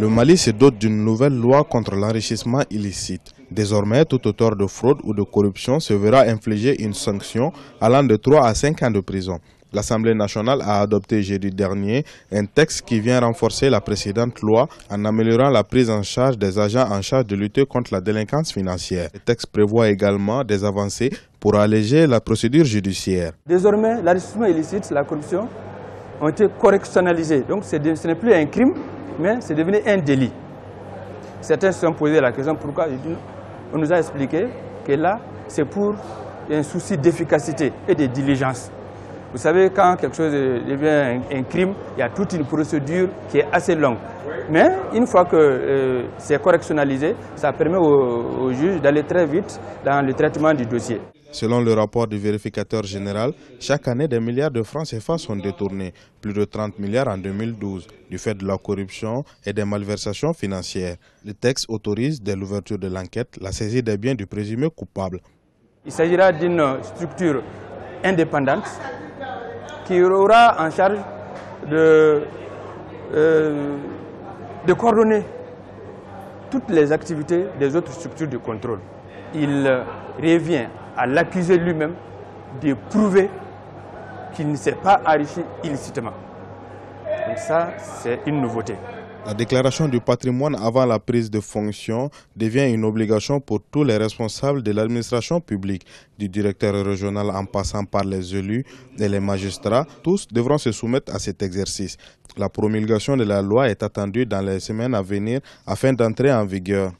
Le Mali se dote d'une nouvelle loi contre l'enrichissement illicite. Désormais, tout auteur de fraude ou de corruption se verra infliger une sanction allant de 3 à 5 ans de prison. L'Assemblée nationale a adopté jeudi dernier un texte qui vient renforcer la précédente loi en améliorant la prise en charge des agents en charge de lutter contre la délinquance financière. Le texte prévoit également des avancées pour alléger la procédure judiciaire. Désormais, l'enrichissement illicite, la corruption ont été correctionnalisés. Donc ce n'est plus un crime, mais c'est devenu un délit. Certains se sont posé la question pourquoi. On nous a expliqué que là, c'est pour un souci d'efficacité et de diligence. Vous savez, quand quelque chose devient un crime, il y a toute une procédure qui est assez longue. Mais une fois que c'est correctionnalisé, ça permet au juge d'aller très vite dans le traitement du dossier. Selon le rapport du vérificateur général, chaque année des milliards de francs CFA sont détournés, plus de 30 milliards en 2012, du fait de la corruption et des malversations financières. Le texte autorise, dès l'ouverture de l'enquête, la saisie des biens du présumé coupable. Il s'agira d'une structure indépendante qui aura en charge de coordonner toutes les activités des autres structures de contrôle. Il revient à l'accusé lui-même de prouver qu'il ne s'est pas enrichi illicitement. Donc ça, c'est une nouveauté. La déclaration du patrimoine avant la prise de fonction devient une obligation pour tous les responsables de l'administration publique, du directeur régional en passant par les élus et les magistrats. Tous devront se soumettre à cet exercice. La promulgation de la loi est attendue dans les semaines à venir afin d'entrer en vigueur.